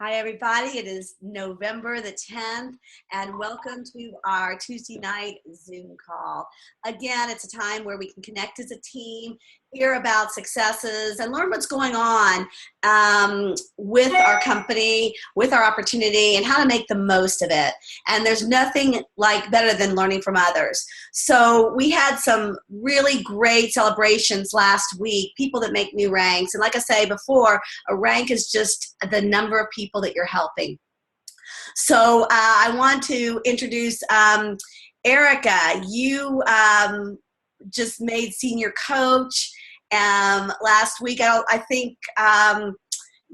Hi, everybody. It is November the 10th, and welcome to our Tuesday night Zoom call. Again, it's a time where we can connect as a team, hear about successes, and learn what's going on with our company, with our opportunity, and how to make the most of it. And there's nothing like better than learning from others. So we had some really great celebrations last week, people that make new ranks. And like I say before, a rank is just the number of people that you're helping. So I want to introduce Erica. You just made senior coach last week. I think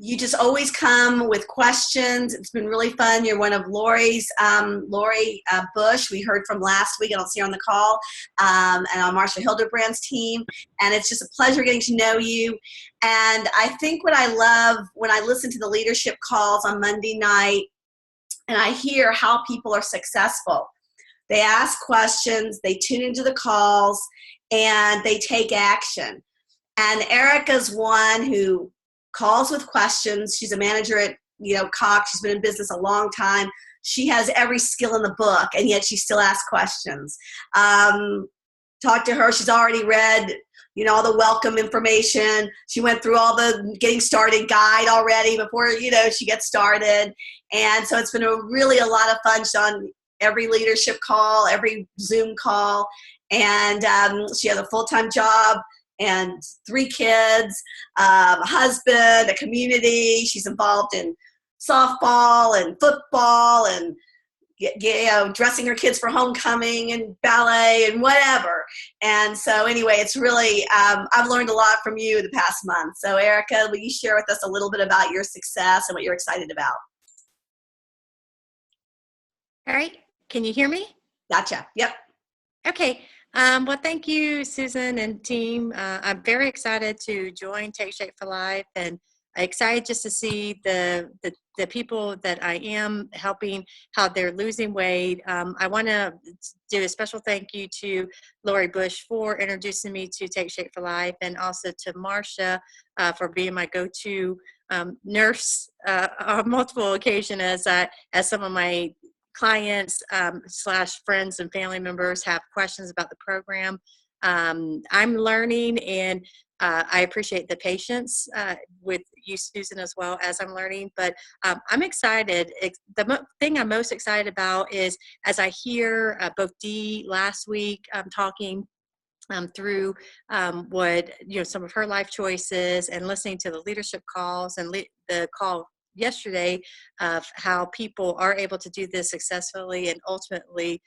you just always come with questions. It's been really fun. You're one of Lori Bush, we heard from last week. I don't see her on the call, and on Marsha Hildebrand's team. And it's just a pleasure getting to know you. And I think what I love when I listen to the leadership calls on Monday night and I hear how people are successful. They ask questions, they tune into the calls, and they take action. And Erica's one who calls with questions. She's a manager at Cox. She's been in business a long time. She has every skill in the book, and yet she still asks questions. Talk to her. She's already read all the welcome information. She went through all the getting started guide already before she gets started. And so it's been really a lot of fun. She's on every leadership call, every Zoom call, and she has a full-time job and 3 kids, a husband, a community. She's involved in softball and football and dressing her kids for homecoming and ballet and whatever. And so anyway, it's really, I've learned a lot from you the past month. So Erica, will you share with us a little bit about your success and what you're excited about? All right. Can you hear me? Gotcha. Yep. Okay. Well, thank you, Susan and team. I'm very excited to join Take Shape for Life, and excited just to see the people that I am helping, how they're losing weight. I want to do a special thank you to Lori Bush for introducing me to Take Shape for Life, and also to Marsha for being my go-to nurse on multiple occasions as some of my clients / friends and family members have questions about the program. I'm learning, and I appreciate the patience with you, Susan, as well as I'm learning. But I'm excited. The thing I'm most excited about is as I hear both Dee last week talking through what some of her life choices, and listening to the leadership calls and the call yesterday of how people are able to do this successfully and ultimately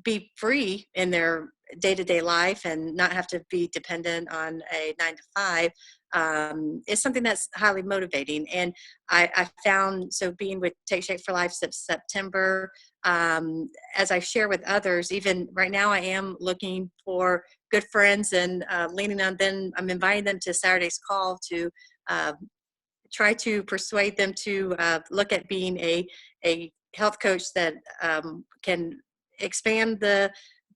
be free in their day-to-day life and not have to be dependent on a 9-to-5 is something that's highly motivating. And I found, so being with Take Shape for Life since September, as I share with others, even right now I am looking for good friends and leaning on them. I'm inviting them to Saturday's call to try to persuade them to look at being a health coach that can expand the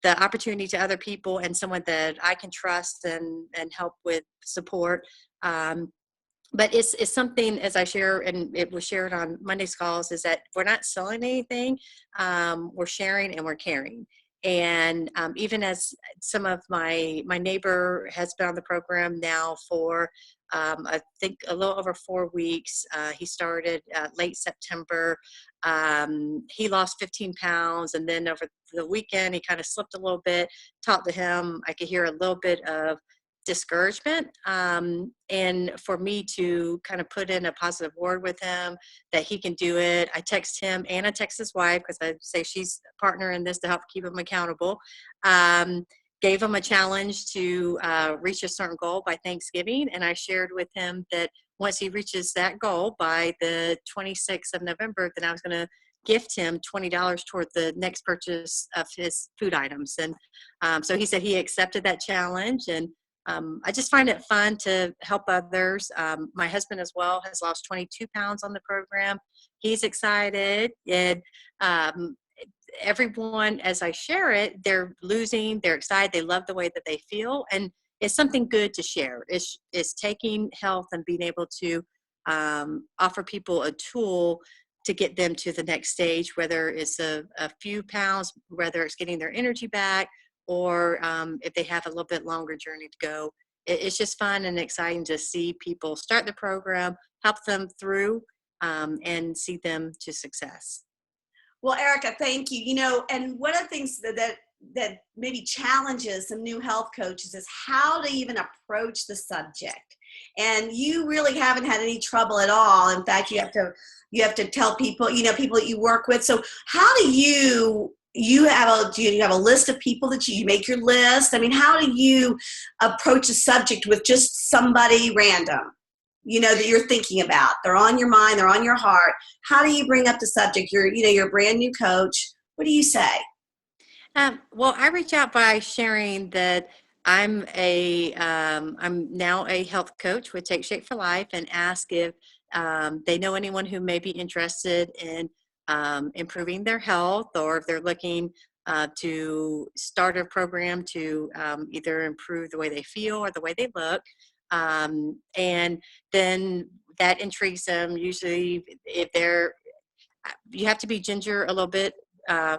opportunity to other people, and someone that I can trust and help with support. But it's something, as I share, and it was shared on Monday's calls, is that we're not selling anything. We're sharing and we're caring. And even as some of my neighbor has been on the program now for I think a little over 4 weeks. He started late September. He lost 15 pounds, and then over the weekend he kind of slipped a little bit. Talked to him, I could hear a little bit of discouragement, and for me to kind of put in a positive word with him that he can do it. I text him and I text his wife, because I say she's a partner in this to help keep him accountable. Gave him a challenge to reach a certain goal by Thanksgiving, and I shared with him that once he reaches that goal by the 26th of November, then I was going to gift him $20 toward the next purchase of his food items. And so he said he accepted that challenge, and I just find it fun to help others. My husband as well has lost 22 pounds on the program. He's excited, and everyone, as I share it, they're losing, they're excited, they love the way that they feel, and it's something good to share. It's taking health and being able to offer people a tool to get them to the next stage, whether it's a few pounds, whether it's getting their energy back, or if they have a little bit longer journey to go. It's just fun and exciting to see people start the program, help them through, and see them to success. Well, Erica, thank you. And one of the things that maybe challenges some new health coaches is how to even approach the subject. And you really haven't had any trouble at all. In fact, you have to tell people, people that you work with. So how do you have a list of people that you make your list? I mean, how do you approach a subject with just somebody random, that you're thinking about? They're on your mind, they're on your heart. How do you bring up the subject? You're a brand new coach. What do you say? Well, I reach out by sharing that I'm now a health coach with Take Shape for Life, and ask if they know anyone who may be interested in improving their health, or if they're looking to start a program to either improve the way they feel or the way they look. And then that intrigues them. Usually, you have to be ginger a little bit. I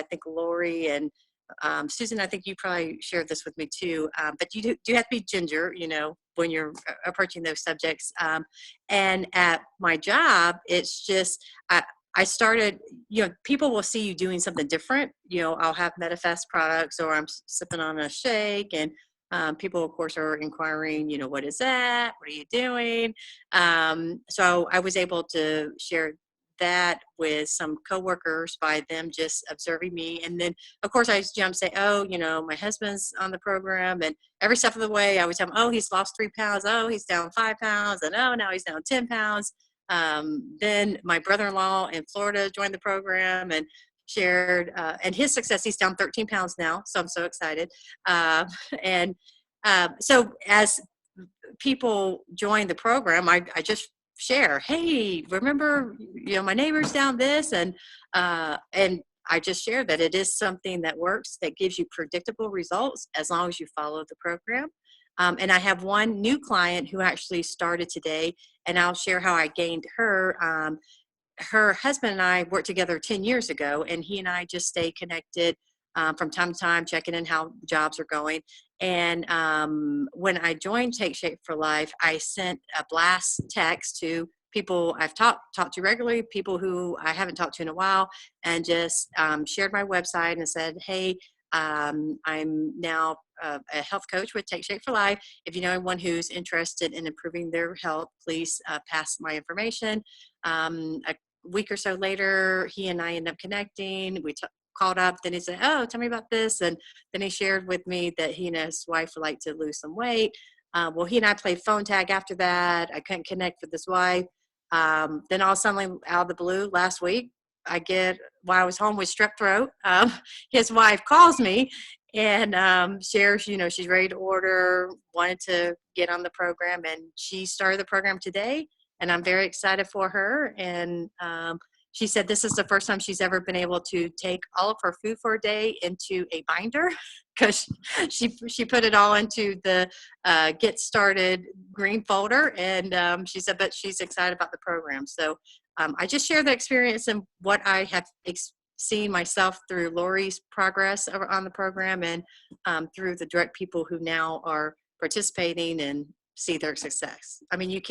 think Lori and Susan, I think you probably shared this with me too, but you do have to be ginger, when you're approaching those subjects. And at my job, it's just, I started, people will see you doing something different. I'll have Medifast products, or I'm sipping on a shake, and people, of course, are inquiring, what is that? What are you doing? So I was able to share that with some coworkers by them just observing me. And then, of course, I jump and say, oh, my husband's on the program. And every step of the way, I would tell him, oh, he's lost 3 pounds. Oh, he's down 5 pounds. And oh, now he's down 10 pounds. Then my brother-in-law in Florida joined the program and shared, and his success, he's down 13 pounds now. So I'm so excited. So as people join the program, I just share, hey, remember, my neighbor's down this, and I just share that it is something that works, that gives you predictable results as long as you follow the program. And I have one new client who actually started today, and I'll share how I gained her. Her husband and I worked together 10 years ago, and he and I just stay connected from time to time, checking in how jobs are going. And when I joined Take Shape for Life, I sent a blast text to people I've talked to regularly, people who I haven't talked to in a while, and just shared my website and said, hey, I'm now a health coach with Take Shape for Life. If you know anyone who's interested in improving their health, please pass my information. A week or so later, he and I ended up connecting. We called up, then he said, oh, tell me about this. And then he shared with me that he and his wife would like to lose some weight. Well, he and I played phone tag after that. I couldn't connect with his wife. Then all suddenly, out of the blue, last week, while I was home with strep throat, his wife calls me and shares, she's ready to order, wanted to get on the program, and she started the program today, and I'm very excited for her. And she said this is the first time she's ever been able to take all of her food for a day into a binder, because she put it all into the get started green folder. And she said, but she's excited about the program. So I just share the experience and what I have seen myself through Lori's progress on the program, and through the direct people who now are participating and see their success. I mean,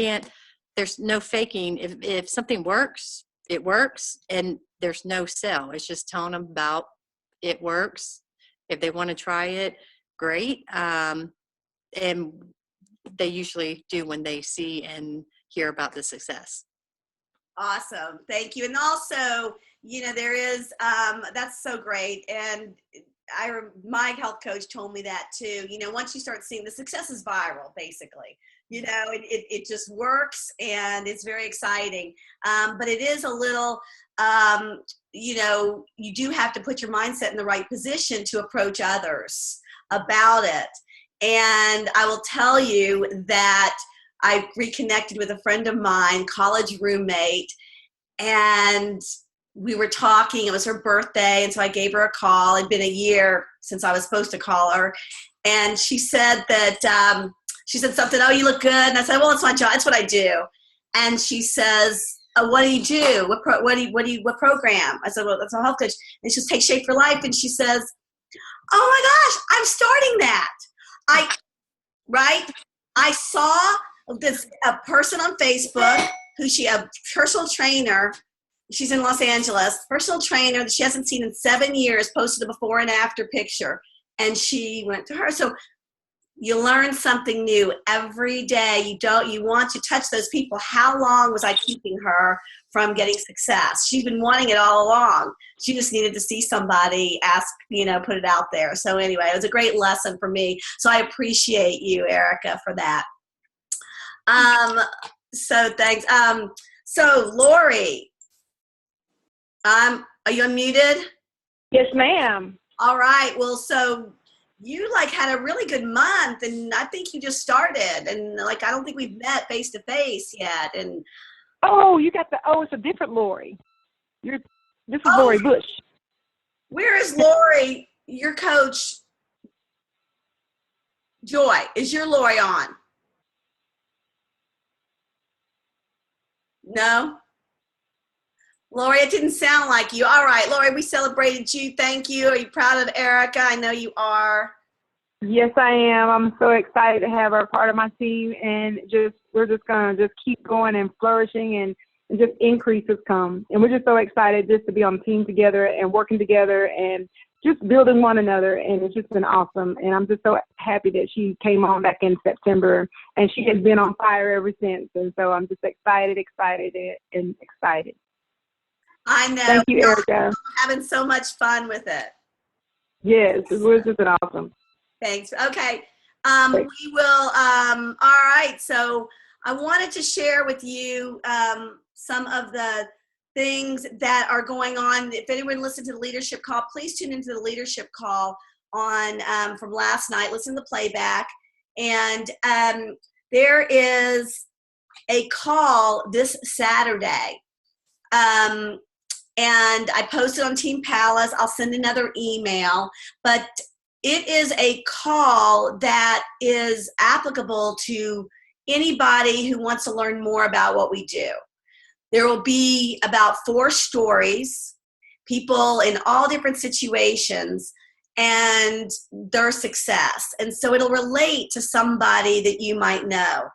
there's no faking. If something works, it works, and there's no sell. It's just telling them about it works. If they want to try it, great. And they usually do when they see and hear about the success. Awesome. Thank you. And also, there is, that's so great. And my health coach told me that too. Once you start seeing the success is viral, basically. It just works, and it's very exciting. But it is a little, you do have to put your mindset in the right position to approach others about it. And I will tell you that I reconnected with a friend of mine, college roommate, and we were talking. It was her birthday, and so I gave her a call. It'd been a year since I was supposed to call her. And she said that, she said something, oh, you look good. And I said, well, it's my job. It's what I do. And she says, what do you do? What program? I said, well, that's a health coach. And she says, Take Shape for Life. And she says, oh my gosh, I'm starting that. I saw a person on Facebook a personal trainer. She's in Los Angeles, personal trainer that she hasn't seen in 7 years, posted a before and after picture. And she went to her. So you learn something new every day. You want to touch those people. How long was I keeping her from getting success? She's been wanting it all along. She just needed to see somebody put it out there. So anyway, it was a great lesson for me. So I appreciate you, Erica, for that. So thanks. So Lori, are you unmuted? Yes, ma'am. All right. Well, so you had a really good month, and I think you just started, and I don't think we've met face to face yet. And it's a different Lori. This is Lori Bush. Where is Lori, your coach? Joy, is your Lori on? No? Lori, it didn't sound like you. All right, Lori, we celebrated you. Thank you. Are you proud of Erica? I know you are. Yes, I am. I'm so excited to have her part of my team, and we're just gonna just keep going and flourishing, and just increases come. And we're just so excited just to be on the team together and working together and just building one another. And it's just been awesome. And I'm just so happy that she came on back in September, and she has been on fire ever since. And so I'm just excited. I know. Thank you, Erica. Having so much fun with it. Yes, it was just been awesome. Thanks. Okay. We will, all right. So I wanted to share with you some of the things that are going on. If anyone listened to the leadership call, please tune into the leadership call on from last night. Listen to the playback. And there is a call this Saturday. And I posted on Team Palace. I'll send another email, but it is a call that is applicable to anybody who wants to learn more about what we do. There will be about 4 stories, people in all different situations and their success. And so it'll relate to somebody that you might know.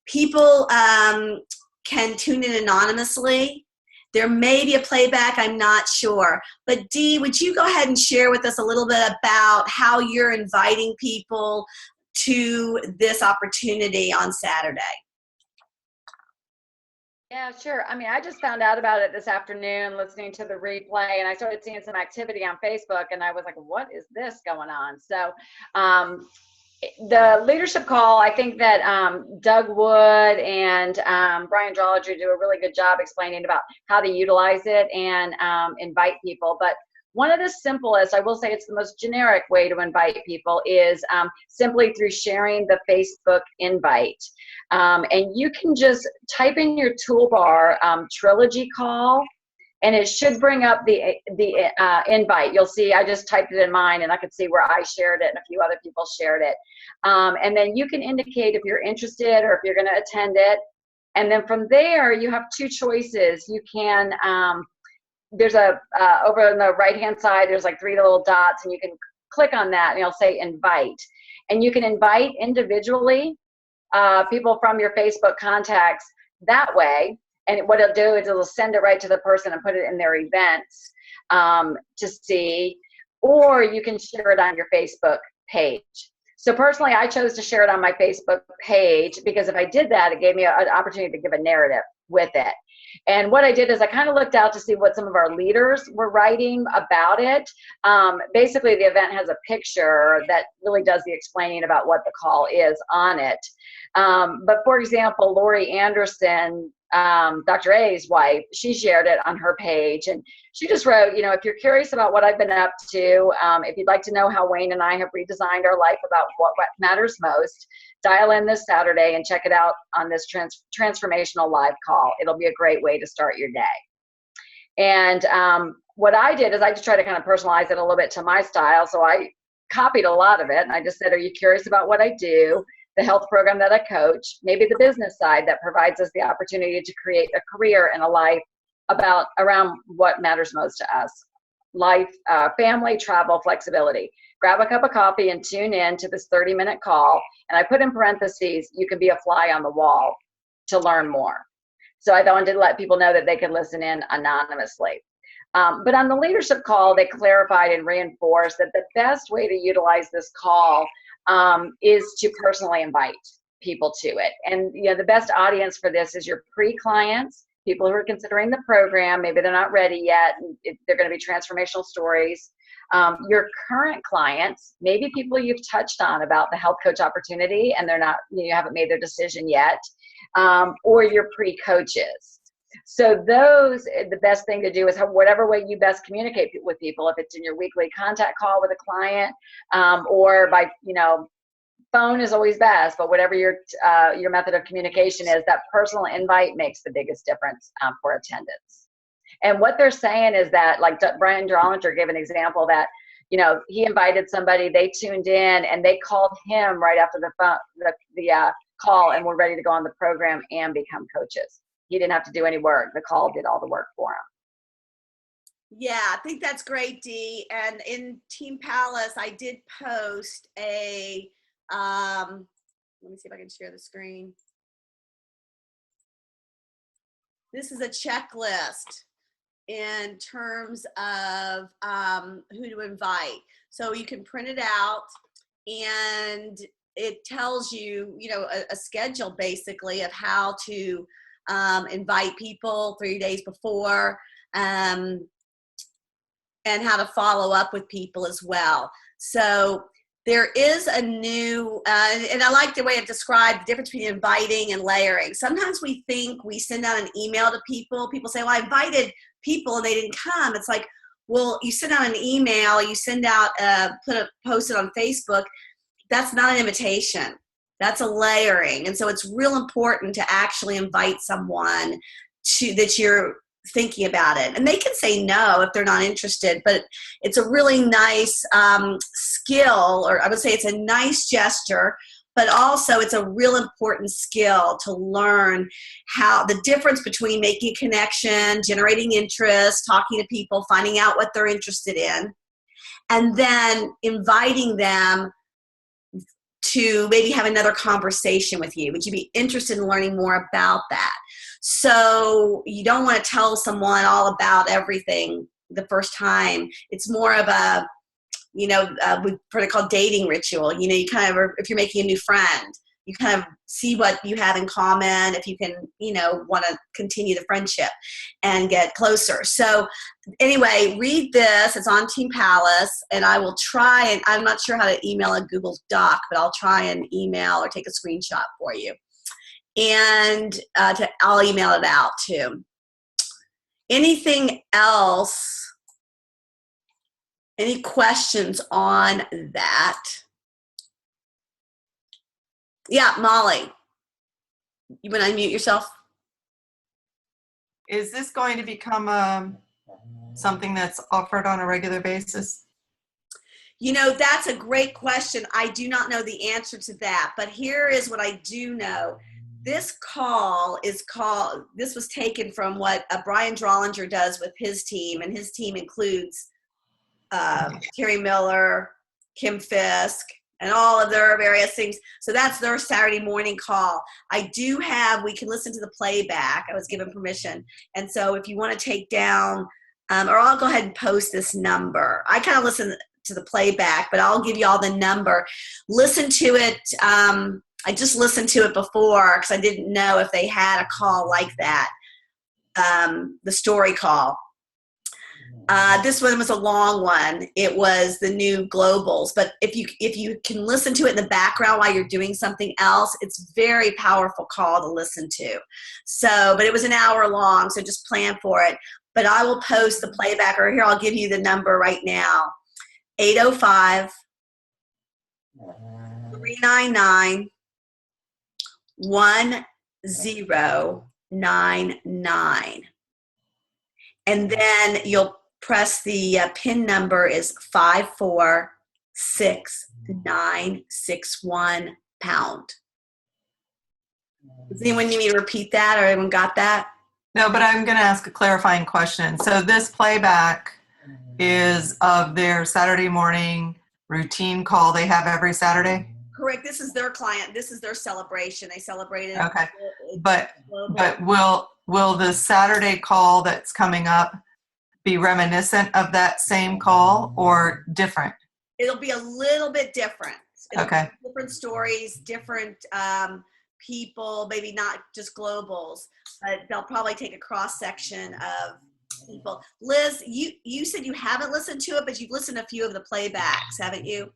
People can tune in anonymously. There may be a playback, I'm not sure. But Dee, would you go ahead and share with us a little bit about how you're inviting people to this opportunity on Saturday? Yeah, sure. I mean, I just found out about it this afternoon, listening to the replay, and I started seeing some activity on Facebook, and I was like, what is this going on? So the leadership call, I think that Doug Wood and Brian Drolliger do a really good job explaining about how to utilize it and invite people. But one of the simplest, I will say it's the most generic way to invite people, is simply through sharing the Facebook invite. And you can just type in your toolbar Trilogy Call, and it should bring up the invite. You'll see I just typed it in mine, and I could see where I shared it and a few other people shared it. And then you can indicate if you're interested or if you're going to attend it. And then from there, you have 2 choices. You can, there's over on the right-hand side, there's like 3 little dots, and you can click on that, and it'll say invite. And you can invite individually people from your Facebook contacts that way. And what it'll do is it'll send it right to the person and put it in their events to see, or you can share it on your Facebook page. So personally, I chose to share it on my Facebook page because if I did that, it gave me an opportunity to give a narrative with it. And what I did is I kind of looked out to see what some of our leaders were writing about it. Basically, the event has a picture that really does the explaining about what the call is on it. But for example, Lori Anderson, Dr. A's wife, she shared it on her page, and she just wrote, if you're curious about what I've been up to, if you'd like to know how Wayne and I have redesigned our life about what matters most, dial in this Saturday and check it out on this transformational live call. It'll be a great way to start your day. And what I did is I just tried to kind of personalize it a little bit to my style. So I copied a lot of it, and I just said, are you curious about what I do? the health program that I coach, maybe the business side that provides us the opportunity to create a career and a life around what matters most to us. Life, family, travel, flexibility. Grab a cup of coffee and tune in to this 30-minute call. And I put in parentheses, you can be a fly on the wall to learn more. So I wanted to let people know that they could listen in anonymously. But on the leadership call, they clarified and reinforced that the best way to utilize this call is to personally invite people to it. And the best audience for this is your pre-clients, people who are considering the program, maybe they're not ready yet, they're going to be transformational stories. Your current clients, maybe people you've touched on about the health coach opportunity and they're not, you haven't made their decision yet, or your pre-coaches. So the best thing to do is whatever way you best communicate with people, if it's in your weekly contact call with a client, or by, phone is always best, but whatever your method of communication is, that personal invite makes the biggest difference for attendance. And what they're saying is that, like Brian Drollinger gave an example that, he invited somebody, they tuned in, and they called him right after the call and were ready to go on the program and become coaches. He didn't have to do any work. The call did all the work for him. Yeah, I think that's great, Dee. And in Team Palace, I did post a, let me see if I can share the screen. This is a checklist in terms of who to invite. So you can print it out and it tells you, a schedule basically of how to invite people 3 days before, and how to follow up with people as well. So there is a new, and I like the way it described the difference between inviting and layering. Sometimes we think we send out an email to people. People say, well, I invited people and they didn't come. It's like, well, you send out an email, you send out, post it on Facebook. That's not an invitation. That's a layering. And so it's real important to actually invite someone that you're thinking about it. And they can say no if they're not interested, but it's a really nice skill, or I would say it's a nice gesture, but also it's a real important skill to learn how the difference between making a connection, generating interest, talking to people, finding out what they're interested in, and then inviting them to maybe have another conversation with you. Would you be interested in learning more about that? So you don't want to tell someone all about everything the first time. It's more of a, we call dating ritual. You kind of, if you're making a new friend, you kind of see what you have in common, if you can, want to continue the friendship and get closer. So anyway, read this. It's on Team Palace, and I will try, and I'm not sure how to email a Google Doc, but I'll try and email or take a screenshot for you. And I'll email it out too. Anything else? Any questions on that? Yeah, Molly, you want to unmute yourself? Is this going to become something that's offered on a regular basis? That's a great question. I do not know the answer to that, but here is what I do know. This was taken from what Brian Drollinger does with his team, and his team includes Terry Miller, Kim Fisk, and all of their various things. So that's their Saturday morning call. We can listen to the playback. I was given permission. And so if you want to take down, or I'll go ahead and post this number. I kind of listen to the playback, but I'll give you all the number. Listen to it. I just listened to it before because I didn't know if they had a call like that, the story call. This one was a long one. It was the new globals, but if you can listen to it in the background while you're doing something else, it's a very powerful call to listen to. So, but it was an hour long, so just plan for it. But I will post the playback, or here, I'll give you the number right now. 805-399-1099. And then you'll press the PIN number is 546-961#. Does anyone need me to repeat that, or everyone got that? No, but I'm going to ask a clarifying question. So this playback is of their Saturday morning routine call they have every Saturday? Correct. This is their client. This is their celebration. They celebrated. Okay. But will the Saturday call that's coming up be reminiscent of that same call or different? It'll be a little bit different. Okay. Different stories, different people, maybe not just globals, but they'll probably take a cross section of people. Liz, you said you haven't listened to it, but you've listened to a few of the playbacks, haven't you?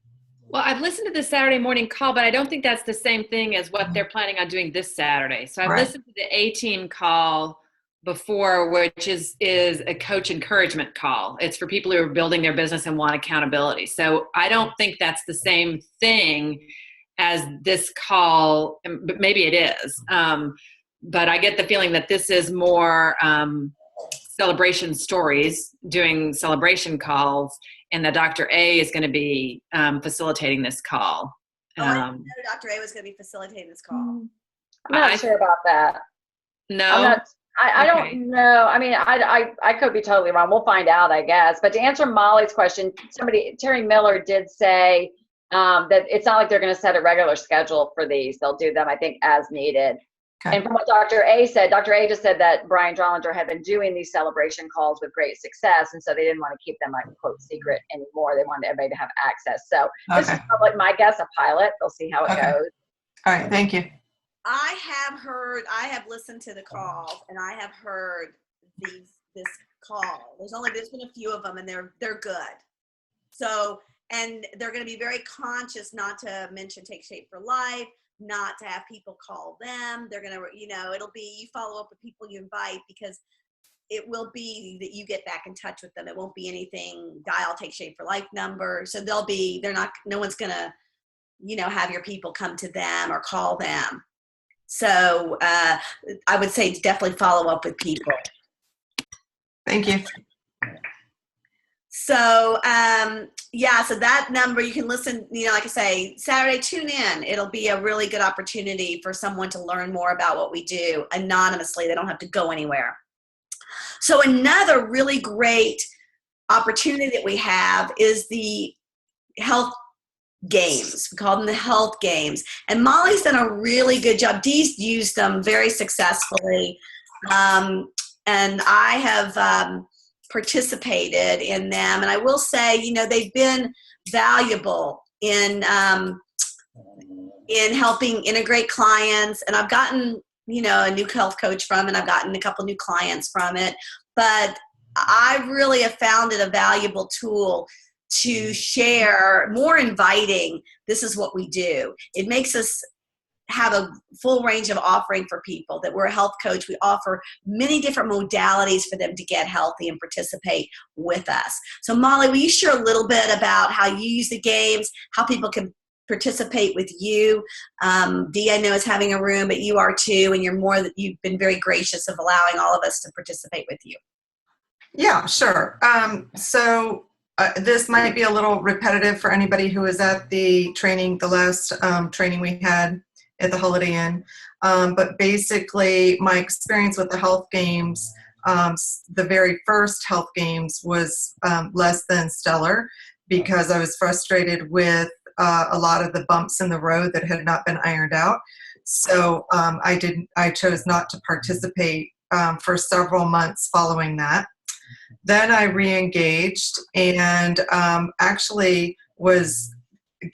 Well, I've listened to the Saturday morning call, but I don't think that's the same thing as what they're planning on doing this Saturday. So I've Right. listened to the A-Team call before, which is a coach encouragement call. It's for people who are building their business and want accountability. So I don't think that's the same thing as this call, but maybe it is. But I get the feeling that this is more celebration stories, doing celebration calls, and that Dr. A is going to be facilitating this call. I didn't know Dr. A was going to be facilitating this call. I'm not sure about that. No. I'm not. I Okay. don't know. I mean, I could be totally wrong. We'll find out, I guess. But to answer Molly's question, Terry Miller did say that it's not like they're going to set a regular schedule for these. They'll do them, I think, as needed. Okay. And from what Dr. A said, Dr. A just said that Brian Drollinger had been doing these celebration calls with great success, and so they didn't want to keep them like quote secret anymore. They wanted everybody to have access. So this is Okay. probably my guess, a pilot. They'll see how it Okay. goes. All right. Thank you. I have listened to the calls, and I have heard this call. There's been a few of them, and they're good. So, and they're going to be very conscious not to mention Take Shape for Life, not to have people call them. They're going to, it'll be, you follow up with people you invite, because it will be that you get back in touch with them. It won't be anything dial Take Shape for Life number. So no one's going to, have your people come to them or call them. So I would say definitely follow up with people. Thank you. So so that number you can listen, like I say, Saturday, tune in. It'll be a really good opportunity for someone to learn more about what we do anonymously. They don't have to go anywhere. So another really great opportunity that we have is the health games. We call them the health games. And Molly's done a really good job. Dee's used them very successfully. And I have participated in them. And I will say, they've been valuable in helping integrate clients. And I've gotten, a new health coach from it. I've gotten a couple new clients from it. But I really have found it a valuable tool to share, more inviting. This is what we do. It makes us have a full range of offering for people, that we're a health coach. We offer many different modalities for them to get healthy and participate with us. So Molly, will you share a little bit about how you use the games, how people can participate with you? Dee, I know, is having a room, but you are too, and you've been very gracious of allowing all of us to participate with you. Yeah, sure. So this might be a little repetitive for anybody who was at the last training we had at the Holiday Inn. But basically, my experience with the health games, the very first health games was less than stellar, because I was frustrated with a lot of the bumps in the road that had not been ironed out. So I chose not to participate for several months following that. Then I re-engaged and actually was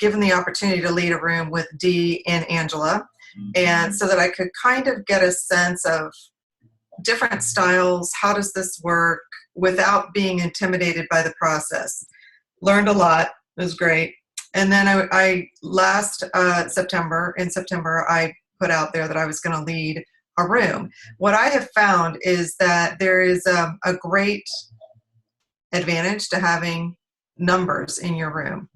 given the opportunity to lead a room with Dee and Angela, and so that I could kind of get a sense of different styles, how does this work, without being intimidated by the process. Learned a lot. It was great. And then I last September, I put out there that I was going to lead a room. What I have found is that there is a great advantage to having numbers in your room,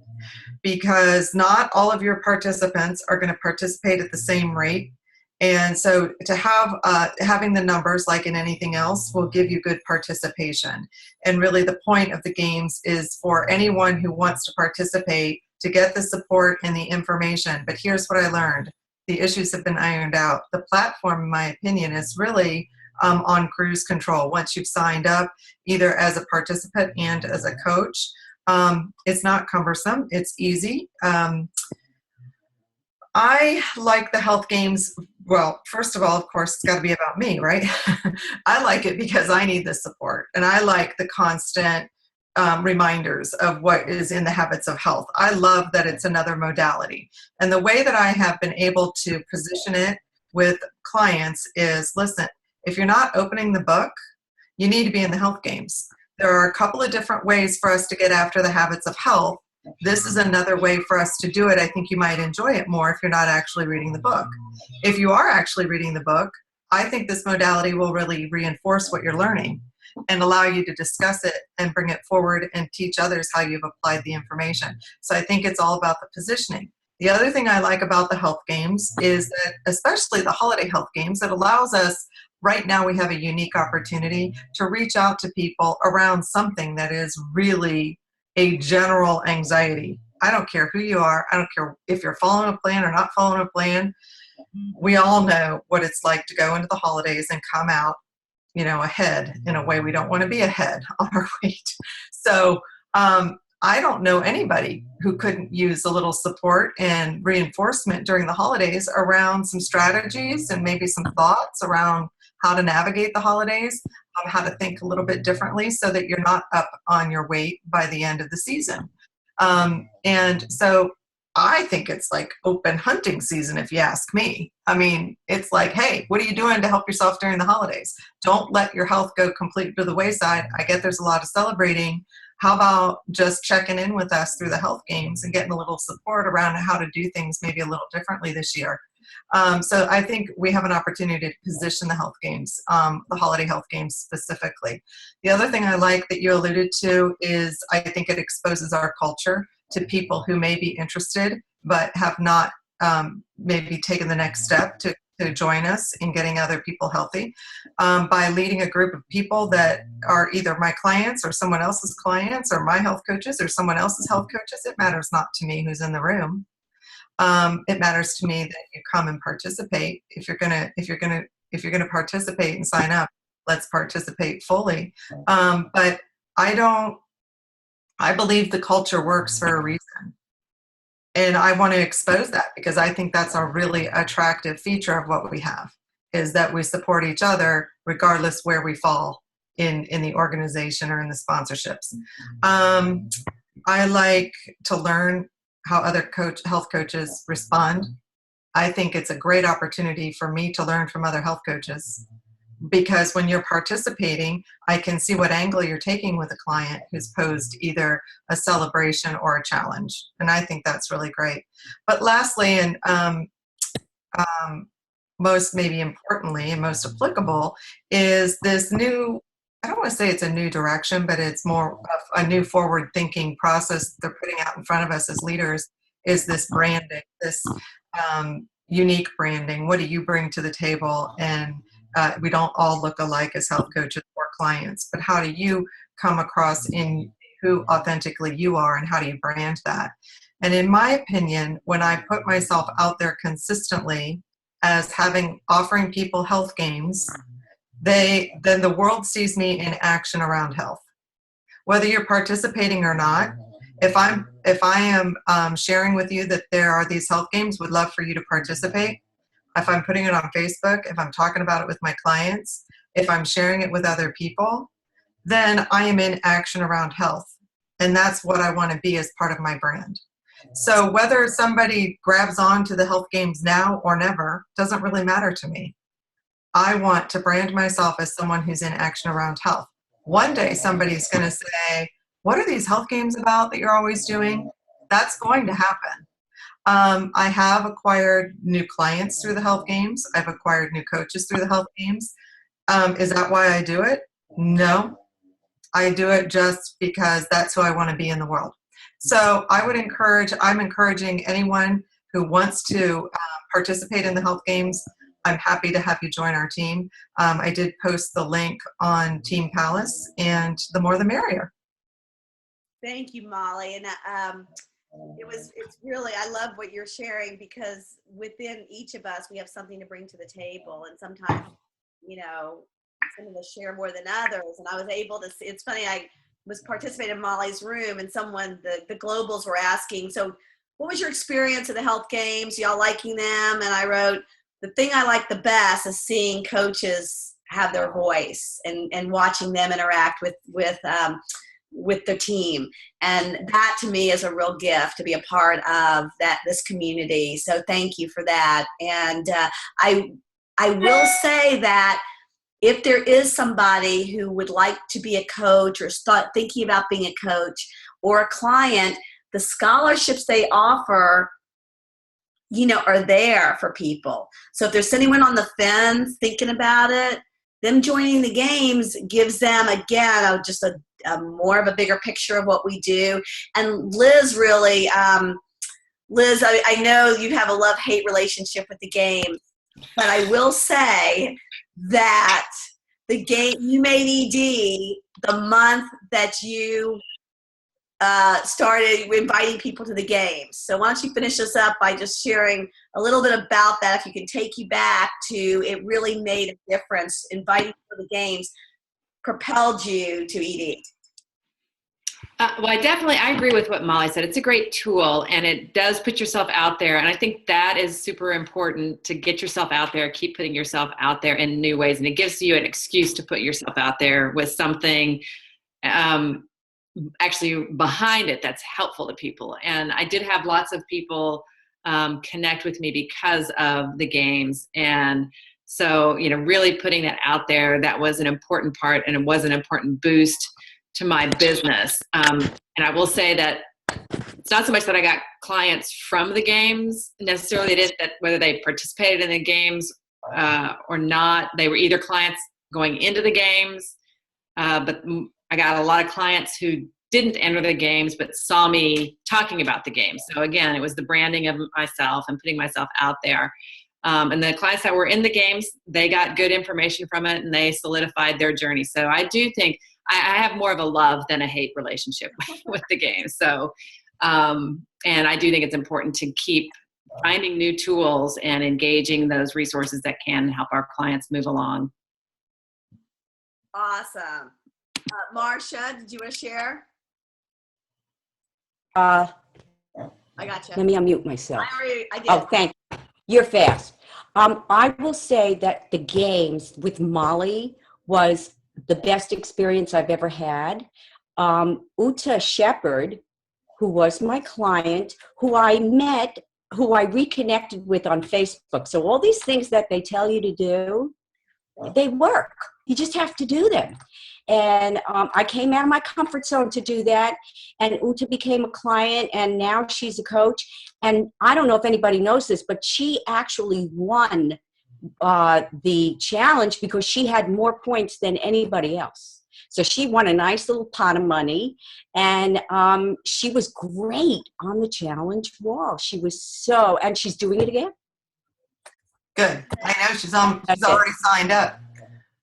because not all of your participants are going to participate at the same rate. And so to have having the numbers, like in anything else, will give you good participation. And really the point of the games is for anyone who wants to participate to get the support and the information. But here's what I learned. the issues have been ironed out. The platform, in my opinion, is really on cruise control. Once you've signed up, either as a participant and as a coach, it's not cumbersome. It's easy. I like the health games. Well, first of all, of course, it's got to be about me, right? I like it because I need the support, and I like the constant reminders of what is in the habits of health. I love that it's another modality. And the way that I have been able to position it with clients is, listen, if you're not opening the book, you need to be in the health games. There are a couple of different ways for us to get after the habits of health. This is another way for us to do it. I think you might enjoy it more if you're not actually reading the book. If you are actually reading the book, I think this modality will really reinforce what you're learning and allow you to discuss it and bring it forward and teach others how you've applied the information. So I think it's all about the positioning. The other thing I like about the health games is that, especially the holiday health games, it allows us, right now we have a unique opportunity to reach out to people around something that is really a general anxiety. I don't care who you are. I don't care if you're following a plan or not following a plan. We all know what it's like to go into the holidays and come out, ahead in a way we don't want to be ahead on our weight. So I don't know anybody who couldn't use a little support and reinforcement during the holidays around some strategies and maybe some thoughts around how to navigate the holidays, how to think a little bit differently so that you're not up on your weight by the end of the season. And so I think it's like open hunting season, if you ask me. I mean, it's like, hey, what are you doing to help yourself during the holidays? Don't let your health go completely to the wayside. I get there's a lot of celebrating. How about just checking in with us through the health games and getting a little support around how to do things maybe a little differently this year? So I think we have an opportunity to position the health games, the holiday health games specifically. The other thing I like that you alluded to is I think it exposes our culture to people who may be interested but have not maybe taken the next step to join us in getting other people healthy by leading a group of people that are either my clients or someone else's clients or my health coaches or someone else's health coaches. It matters not to me who's in the room. It matters to me that you come and participate. If you're gonna participate and sign up, let's participate fully. But I believe the culture works for a reason. And I want to expose that because I think that's a really attractive feature of what we have, is that we support each other regardless where we fall in the organization or in the sponsorships. I like to learn how other health coaches respond. I think it's a great opportunity for me to learn from other health coaches, because when you're participating, I can see what angle you're taking with a client who's posed either a celebration or a challenge. And I think that's really great. But lastly, and most maybe importantly and most applicable, is this new, I don't want to say it's a new direction, but it's more of a new forward thinking process they're putting out in front of us as leaders, is this branding, this unique branding. What do you bring to the table? And we don't all look alike as health coaches or clients, but how do you come across in who authentically you are, and how do you brand that? And in my opinion, when I put myself out there consistently as offering people health games, then the world sees me in action around health. Whether you're participating or not, if I am sharing with you that there are these health games, would love for you to participate. If I'm putting it on Facebook, if I'm talking about it with my clients, if I'm sharing it with other people, then I am in action around health. And that's what I want to be as part of my brand. So whether somebody grabs on to the health games now or never doesn't really matter to me. I want to brand myself as someone who's in action around health. One day somebody's going to say, what are these health games about that you're always doing? That's going to happen. I have acquired new clients through the health games. I've acquired new coaches through the health games. Is that why I do it? No. I do it just because that's who I want to be in the world. So I'm encouraging anyone who wants to participate in the health games. I'm happy to have you join our team. I did post the link on Team Palace, and the more the merrier. Thank you, Molly. And It's really, I love what you're sharing, because within each of us, we have something to bring to the table. And sometimes, some of us share more than others. And I was able to see, it's funny, I was participating in Molly's room, and the globals were asking, so what was your experience of the health games? Y'all liking them? And I wrote, the thing I like the best is seeing coaches have their voice and watching them interact with their team. And that to me is a real gift, to be a part of this community. So thank you for that. And I will say that if there is somebody who would like to be a coach or start thinking about being a coach or a client, the scholarships they offer, are there for people. So if there's anyone on the fence thinking about it, them joining the games gives them, again, just a more of a bigger picture of what we do. And Liz really, Liz, I know you have a love-hate relationship with the game, but I will say that the game, you made ED the month that you started inviting people to the games. So why don't you finish us up by just sharing a little bit about that, if you can take you back to, it really made a difference. Inviting people to the games propelled you to ED. Well, I agree with what Molly said. It's a great tool, and it does put yourself out there. And I think that is super important, to get yourself out there, keep putting yourself out there in new ways. And it gives you an excuse to put yourself out there with something actually behind it that's helpful to people. And I did have lots of people connect with me because of the games. And so, really putting that out there, that was an important part, and it was an important boost to my business. And I will say that it's not so much that I got clients from the games necessarily. It is that whether they participated in the games or not, they were either clients going into the games, but I got a lot of clients who didn't enter the games but saw me talking about the games. So again, it was the branding of myself and putting myself out there. And the clients that were in the games, they got good information from it, and they solidified their journey. So I do think I have more of a love than a hate relationship with the games. So, and I do think it's important to keep finding new tools and engaging those resources that can help our clients move along. Awesome. Marcia, did you want to share? I got you. Let me unmute myself. I did. Oh, thank you. You're fast. I will say that the games with Molly was the best experience I've ever had. Uta Shepherd, who was my client, who I met, who I reconnected with on Facebook. So all these things that they tell you to do, they work. You just have to do them. And I came out of my comfort zone to do that. And Uta became a client, and now she's a coach. And I don't know if anybody knows this, but she actually won the challenge because she had more points than anybody else. So she won a nice little pot of money, and she was great on the challenge wall. She was and she's doing it again. Good. I know she's already signed up.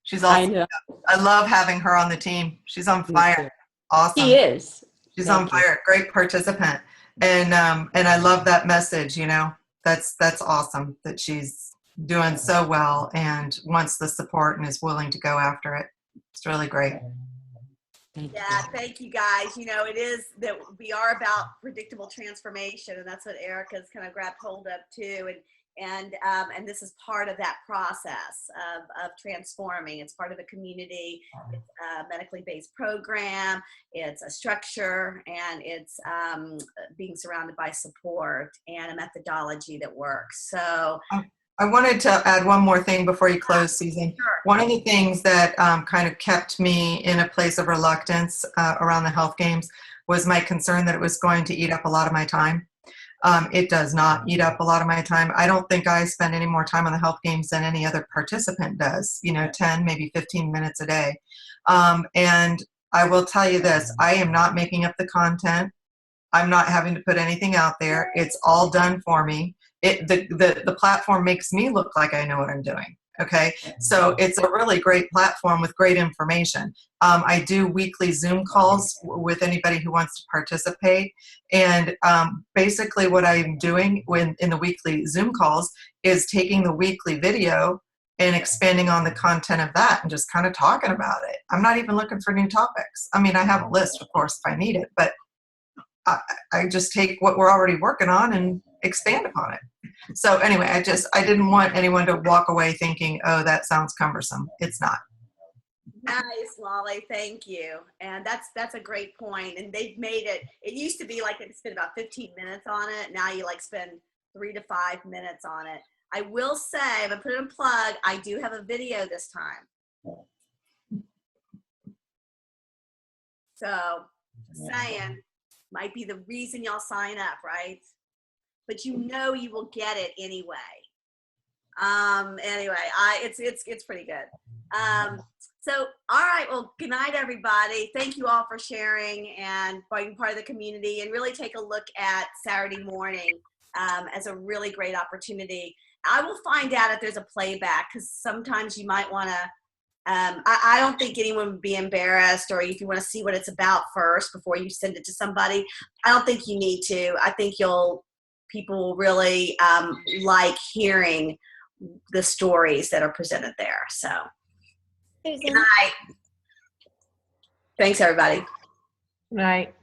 She's all. I know. I love having her on the team. She's on fire. Awesome. She is. She's on fire. Great participant. And I love that message, That's awesome that she's doing so well and wants the support and is willing to go after it. It's really great. Yeah, thank you guys. It is that we are about predictable transformation, and that's what Erica's kind of grabbed hold of too. And this is part of that process of transforming. It's part of a community. It's a medically based program. It's a structure, and it's being surrounded by support and a methodology that works. So I wanted to add one more thing before you close, Susan. Sure. One of the things that kind of kept me in a place of reluctance around the health games was my concern that it was going to eat up a lot of my time. It does not eat up a lot of my time. I don't think I spend any more time on the health games than any other participant does, 10, maybe 15 minutes a day. And I will tell you this, I am not making up the content. I'm not having to put anything out there. It's all done for me. The platform makes me look like I know what I'm doing. Okay, so it's a really great platform with great information. I do weekly Zoom calls with anybody who wants to participate. And basically what I'm doing in the weekly Zoom calls is taking the weekly video and expanding on the content of that and just kind of talking about it. I'm not even looking for new topics. I mean, I have a list, of course, if I need it, but I just take what we're already working on and expand upon it. So anyway, I didn't want anyone to walk away thinking, oh, that sounds cumbersome. It's not. Nice, Molly. Thank you. And that's a great point. And they've made it. It used to be like it spend about 15 minutes on it. Now you like spend 3 to 5 minutes on it. I will say, I'm gonna put in a plug. I do have a video this time. So, saying might be the reason y'all sign up, right? But you know you will get it anyway. Anyway, it's pretty good. So, all right, well, good night, everybody. Thank you all for sharing and being part of the community, and really take a look at Saturday morning as a really great opportunity. I will find out if there's a playback, because sometimes you might want to, I don't think anyone would be embarrassed, or if you want to see what it's about first before you send it to somebody, I don't think you need to. I think people will really like hearing the stories that are presented there. So, good night. Thanks, everybody. Right.